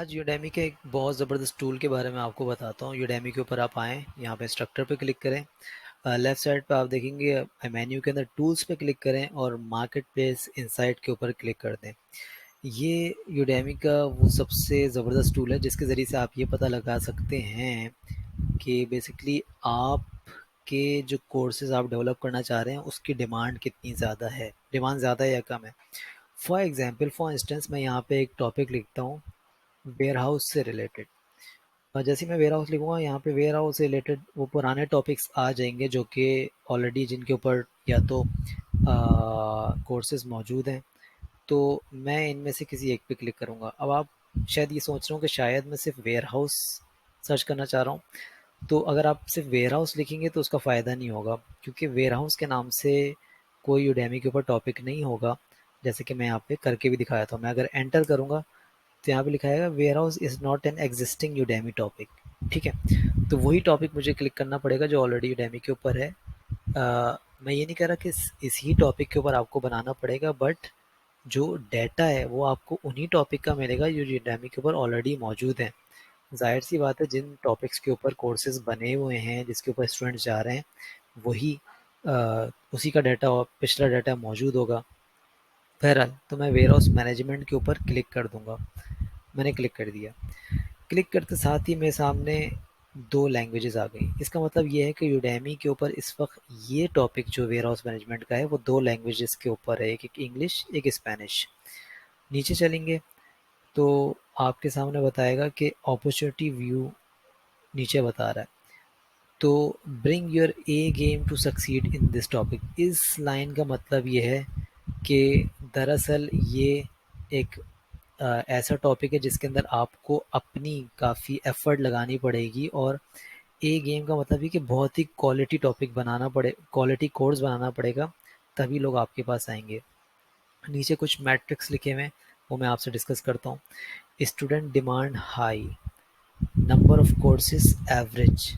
आज यूडेमी के एक बहुत ज़बरदस्त टूल के बारे में आपको बताता हूँ। यूडेमी के ऊपर आप आएँ, यहाँ पे इंस्ट्रक्टर पे क्लिक करें। लेफ्ट साइड पे आप देखेंगे मेन्यू के अंदर टूल्स पे क्लिक करें और मार्केट प्लेस इनसाइट के ऊपर क्लिक कर दें। ये यूडेमी का वो सबसे ज़बरदस्त टूल है जिसके ज़रिए से आप ये पता लगा सकते हैं कि बेसिकली आपके जो कोर्सेज़ आप डेवलप करना चाह रहे हैं उसकी डिमांड कितनी ज़्यादा है, डिमांड ज़्यादा है या कम है। फॉर इंस्टेंस मैं यहाँ पे एक टॉपिक लिखता हूँ वेयरहाउस से रिलेटेड। जैसे ही मैं वेयर हाउस लिखूंगा यहाँ पे वेयर हाउस से रिलेटेड वो पुराने टॉपिक्स आ जाएंगे जो कि ऑलरेडी जिनके ऊपर या तो कोर्सेज मौजूद हैं। तो मैं इनमें से किसी एक पे क्लिक करूँगा। अब आप शायद ये सोच रहे हो कि शायद मैं सिर्फ वेयर हाउस सर्च करना चाह रहा हूँ। तो अगर आप सिर्फ वेयर हाउस लिखेंगे तो उसका फ़ायदा नहीं होगा, क्योंकि वेयर हाउस के नाम से कोई यूडेमी के ऊपर टॉपिक नहीं होगा। जैसे कि मैं यहाँ पे करके भी दिखाया था। मैं अगर एंटर करूँगा तो यहाँ पे लिखा है warehouse is not an existing Udemy topic. ठीक है, तो वही टॉपिक मुझे क्लिक करना पड़ेगा जो ऑलरेडी यूडेमी के ऊपर है। मैं ये नहीं कह रहा कि इसी टॉपिक के ऊपर आपको बनाना पड़ेगा, बट जो डेटा है वो आपको उन्हीं टॉपिक का मिलेगा जो यूडेमी के ऊपर ऑलरेडी मौजूद है। जाहिर सी बात है, जिन टॉपिक्स के ऊपर कोर्सेज बने हुए हैं जिसके ऊपर स्टूडेंट्स जा रहे हैं वही उसी का डाटा और पिछला डाटा मौजूद होगा। बहरहाल तो मैं वेयर हाउस मैनेजमेंट के ऊपर क्लिक कर दूंगा। मैंने क्लिक कर दिया। क्लिक करते साथ ही मेरे सामने दो लैंग्वेजेस आ गई। इसका मतलब ये है कि यूडेमी के ऊपर इस वक्त ये टॉपिक जो वेयर हाउस मैनेजमेंट का है वो दो लैंग्वेजेस के ऊपर है, एक इंग्लिश एक स्पेनिश। नीचे चलेंगे तो आपके सामने बताएगा कि अपॉर्चुनिटी व्यू नीचे बता रहा है। तो bring your A game to succeed in this topic, इस लाइन का मतलब ये है कि दरअसल ये एक ऐसा टॉपिक है जिसके अंदर आपको अपनी काफ़ी एफर्ट लगानी पड़ेगी। और ए गेम का मतलब है कि बहुत ही क्वालिटी टॉपिक बनाना पड़े, क्वालिटी कोर्स बनाना पड़ेगा, तभी लोग आपके पास आएंगे। नीचे कुछ मैट्रिक्स लिखे हुए हैं, वो मैं आपसे डिस्कस करता हूँ। Student demand high, number of courses average.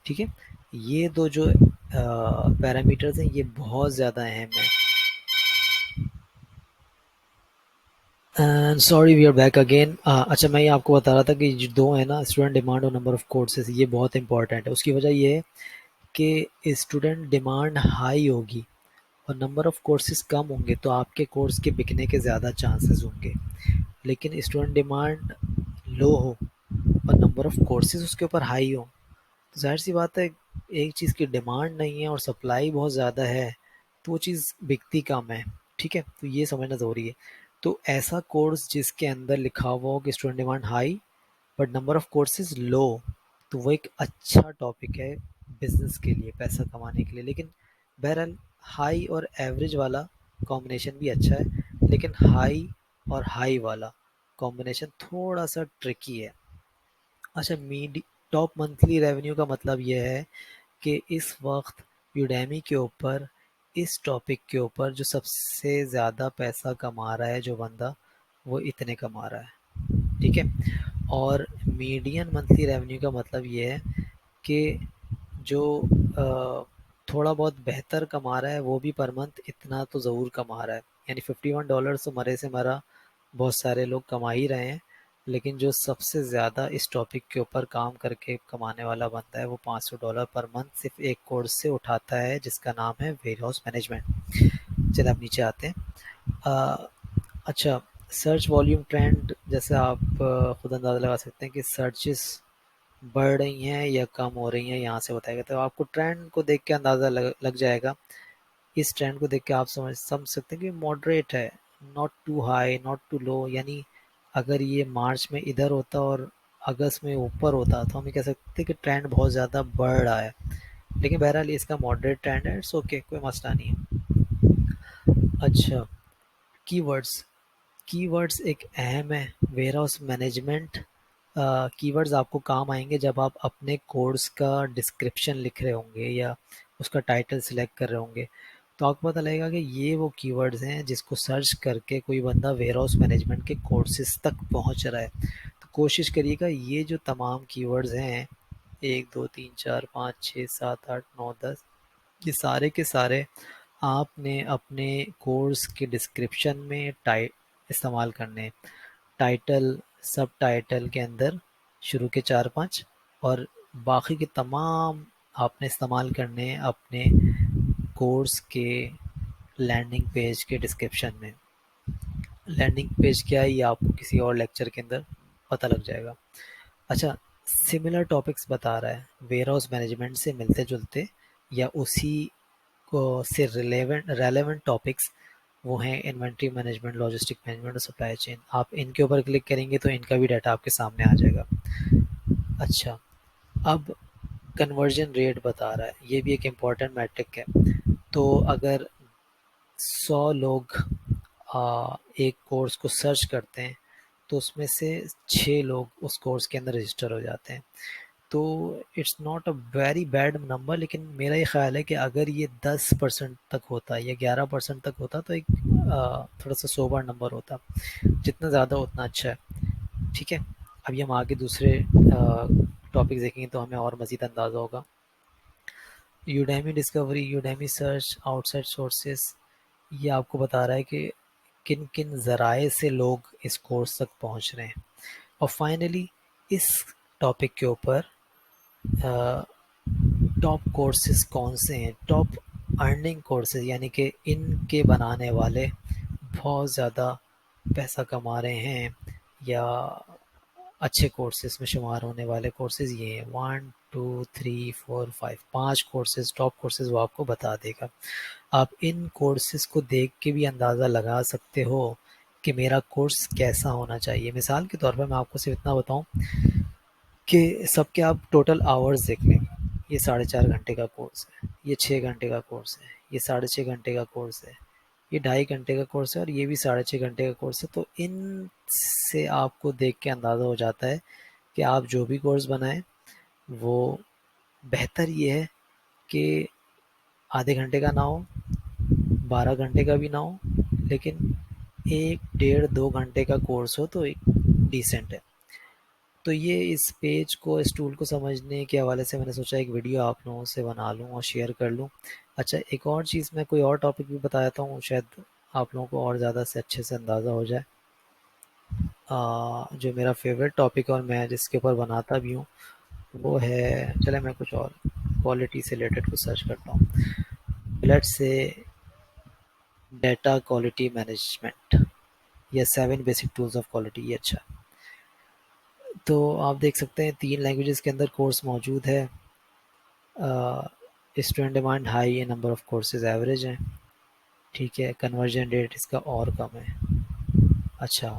ठीक है, ये दो जो पैरामीटर्स हैं ये बहुत ज़्यादा अहम है। Sorry, we are back again. अच्छा, मैं ये आपको बता रहा था कि जो दो है ना, स्टूडेंट डिमांड और नंबर ऑफ कोर्सेज, ये बहुत इंपॉर्टेंट है। उसकी वजह ये है कि स्टूडेंट डिमांड हाई होगी और नंबर ऑफ कोर्सेज कम होंगे तो आपके कोर्स के बिकने के ज़्यादा चांसेस होंगे। लेकिन स्टूडेंट डिमांड लो हो और नंबर ऑफ कोर्सेज उसके ऊपर हाई हो, तो ज़ाहिर सी बात है, एक चीज़ की डिमांड नहीं है और सप्लाई बहुत ज़्यादा है तो वो चीज़ बिकती कम है। ठीक है, तो ये समझना ज़रूरी है। तो ऐसा कोर्स जिसके अंदर लिखा हुआ हो कि student demand high but number of courses low, तो वो एक अच्छा टॉपिक है बिजनेस के लिए, पैसा कमाने के लिए। लेकिन बहरहाल हाई और एवरेज वाला कॉम्बिनेशन भी अच्छा है, लेकिन हाई और हाई वाला कॉम्बिनेशन थोड़ा सा ट्रिकी है। अच्छा, मीडी टॉप मंथली रेवेन्यू का मतलब ये है कि इस वक्त यूडेमी के ऊपर इस टॉपिक के ऊपर जो सबसे ज़्यादा पैसा कमा रहा है जो बंदा, वो इतने कमा रहा है। ठीक है, और मीडियन मंथली रेवेन्यू का मतलब ये है कि जो थोड़ा बहुत बेहतर कमा रहा है वो भी पर मंथ इतना तो ज़रूर कमा रहा है। यानी $51 तो मरे से मरा बहुत सारे लोग कमा ही रहे हैं। लेकिन जो सबसे ज़्यादा इस टॉपिक के ऊपर काम करके कमाने वाला बंदा है वो $500 पर मंथ सिर्फ एक कोर्स से उठाता है जिसका नाम है वेयर हाउस मैनेजमेंट। चलिए आप नीचे आते हैं। अ, अच्छा, सर्च वॉल्यूम ट्रेंड, जैसे आप खुद अंदाज़ा लगा सकते हैं कि सर्चेस बढ़ रही हैं या कम हो रही हैं, यहाँ से बताएगा। तो आपको ट्रेंड को देख के अंदाज़ा लग जाएगा। इस ट्रेंड को देख के आप समझ सकते हैं कि मॉडरेट है, not too high not too low. यानी अगर ये मार्च में इधर होता और अगस्त में ऊपर होता तो हम ये कह सकते हैं कि ट्रेंड बहुत ज़्यादा बढ़ रहा है। लेकिन बहरहाल इसका मॉडरेट ट्रेंड है, इट्स ओके, कोई मसला नहीं है। अच्छा, कीवर्ड्स। कीवर्ड्स एक अहम है वेयर हाउस मैनेजमेंट। कीवर्ड्स आपको काम आएंगे जब आप अपने कोर्स का डिस्क्रिप्शन लिख रहे होंगे या उसका टाइटल सिलेक्ट कर रहे होंगे। तो आपको पता लगेगा कि ये वो कीवर्ड्स हैं जिसको सर्च करके कोई बंदा वेयर हाउस मैनेजमेंट के कोर्सेज तक पहुंच रहा है। तो कोशिश करिएगा ये जो तमाम कीवर्ड्स हैं, 1 2 3 4 5 6 7 8 9 10, ये सारे के सारे आपने अपने कोर्स के डिस्क्रिप्शन में टाइ इस्तेमाल करने। टाइटल सब टाइटल के अंदर शुरू के 4-5 और बाकी के तमाम आपने इस्तेमाल करने हैं अपने कोर्स के लैंडिंग पेज के डिस्क्रिप्शन में। लैंडिंग पेज क्या है ये आपको किसी और लेक्चर के अंदर पता लग जाएगा। अच्छा, सिमिलर टॉपिक्स बता रहा है, वेयर हाउस मैनेजमेंट से मिलते जुलते या उसी को से रेलेवेंट टॉपिक्स वो हैं इन्वेंट्री मैनेजमेंट, लॉजिस्टिक मैनेजमेंट और सप्लाई चेन। आप इनके ऊपर क्लिक करेंगे तो इनका भी डाटा आपके सामने आ जाएगा। अच्छा, अब कन्वर्जन रेट बता रहा है, ये भी एक इम्पॉर्टेंट मैट्रिक है। तो अगर 100 लोग एक कोर्स को सर्च करते हैं तो उसमें से 6 लोग उस कोर्स के अंदर रजिस्टर हो जाते हैं। तो it's not a very bad number, लेकिन मेरा ये ख्याल है कि अगर ये 10% तक होता या 11% तक होता तो एक थोड़ा सा सोबर नंबर होता। जितना ज़्यादा उतना अच्छा है। ठीक है, अभी हम आगे दूसरे टॉपिक देखेंगे तो हमें और मज़ीद अंदाज़ा होगा। Udemy discovery, Udemy search, outside sources, ये आपको बता रहा है कि किन किन ज़राए से लोग इस कोर्स तक पहुंच रहे हैं। और फाइनली इस टॉपिक के ऊपर टॉप कोर्सेज कौन से हैं, टॉप अर्निंग कोर्सेज, यानी कि इनके बनाने वाले बहुत ज़्यादा पैसा कमा रहे हैं या अच्छे कोर्सेज में शुमार होने वाले कोर्सेज ये हैं। 1 2 3 4 5, 5 कोर्सेज, टॉप कोर्सेज वो आपको बता देगा। आप इन कोर्सेज को देख के भी अंदाज़ा लगा सकते हो कि मेरा कोर्स कैसा होना चाहिए। मिसाल के तौर पर मैं आपको सिर्फ इतना बताऊं कि सबके आप टोटल आवर्स देख लें। ये 4.5 घंटे का कोर्स है, ये 6 घंटे का कोर्स है, ये 6.5 घंटे का कोर्स है, ये 2.5 घंटे का कोर्स है और ये भी 6.5 घंटे का कोर्स है। तो इन से आपको देख के अंदाज़ा हो जाता है कि आप जो भी कोर्स बनाएं वो बेहतर ये है कि आधे घंटे का ना हो, 12 घंटे का भी ना हो, लेकिन 1 1.5 2 घंटे का कोर्स हो तो एक डिसेंट है। तो ये इस पेज को, इस टूल को समझने के हवाले से मैंने सोचा एक वीडियो आप लोगों से बना लूँ और शेयर कर लूँ। अच्छा, एक और चीज़, मैं कोई और टॉपिक भी बता देता हूँ, शायद आप लोगों को और ज़्यादा से अच्छे से अंदाज़ा हो जाए। जो मेरा फेवरेट टॉपिक और मैं जिसके ऊपर बनाता भी हूँ वो है, चले मैं कुछ और क्वालिटी से रिलेटेड कुछ सर्च करता हूँ। Let's say data quality management या 7 बेसिक टूल्स ऑफ क्वालिटी, ये अच्छा। तो आप देख सकते हैं 3 लैंग्वेजेस के अंदर कोर्स मौजूद है। स्टूडेंट डिमांड हाई है, नंबर ऑफ कोर्सेज एवरेज हैं। ठीक है, कन्वर्जन रेट इसका और कम है। अच्छा,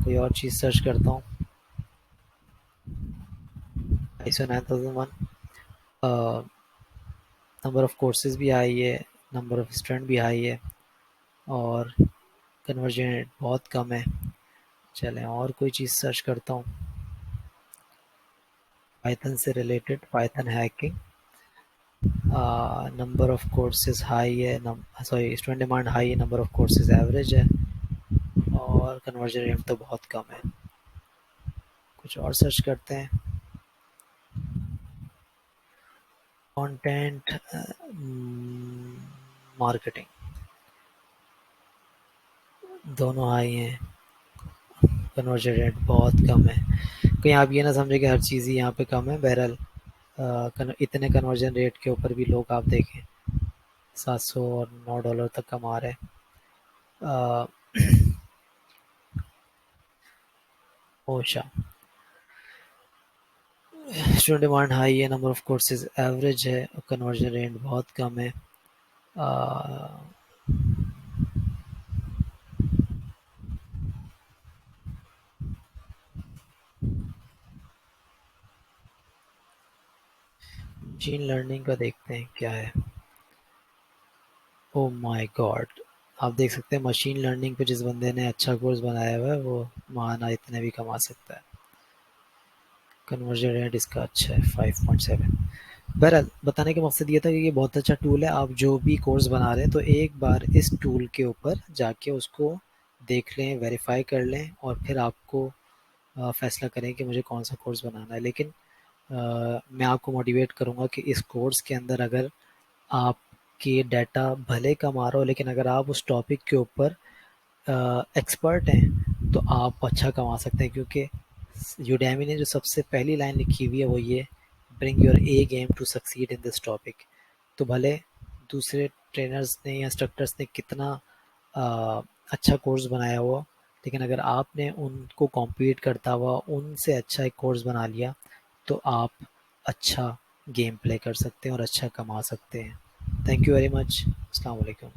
कोई और चीज़ सर्च करता हूँ। ISO 9001, नंबर ऑफ कोर्सेज भी हाई है, नंबर ऑफ स्टूडेंट भी हाई है और कन्वर्जन रेट बहुत कम है। चलें और कोई चीज़ सर्च करता हूँ। पाइथन से related, Python hacking, number of courses high है, सॉरी स्टूडेंट डिमांड हाई है, नंबर ऑफ कोर्सेज एवरेज है और कन्वर्जन रेट तो बहुत कम है। कुछ और सर्च करते हैं। कंटेंट मार्केटिंग, दोनों हाई हैं, कन्वर्जन रेट बहुत कम है। कहीं आप ये ना समझे कि हर चीज़ ही यहाँ पे कम है। बहरहाल इतने कन्वर्जन रेट के ऊपर भी लोग आप देखें 700 और $9 तक कमा रहे हैं। ओशा, स्टूडेंट डिमांड हाई है, नंबर ऑफ कोर्सेज एवरेज है, कन्वर्जन रेट बहुत कम है। मशीन लर्निंग का देखते हैं क्या है। ओ माय गॉड, आप देख सकते हैं मशीन लर्निंग पे जिस बंदे ने अच्छा कोर्स बनाया हुआ है वो माना इतने भी कमा सकता है। कन्वर्जन रेट इसका अच्छा है 5.7। बहरहाल बताने का मकसद ये था कि ये बहुत अच्छा टूल है। आप जो भी कोर्स बना रहे हैं तो एक बार इस टूल के ऊपर जाके उसको देख लें, वेरीफाई कर लें और फिर आपको फैसला करें कि मुझे कौन सा कोर्स बनाना है। लेकिन मैं आपको मोटिवेट करूँगा कि इस कोर्स के अंदर अगर आपके डाटा भले कम आ रहा हो, लेकिन अगर आप उस टॉपिक के ऊपर एक्सपर्ट हैं तो आप अच्छा कमा सकते हैं। क्योंकि यूडेमी ने जो सबसे पहली लाइन लिखी हुई है वो ये, bring your A game to succeed in this topic. तो भले दूसरे ट्रेनर्स ने या इंस्ट्रक्टर्स ने कितना अ, अच्छा कोर्स बनाया हुआ, लेकिन अगर आपने उनको कॉम्पीट करता हुआ उनसे अच्छा एक कोर्स बना लिया तो आप अच्छा गेम प्ले कर सकते हैं और अच्छा कमा सकते हैं। Thank you very much. अस्सलाम वालेकुम।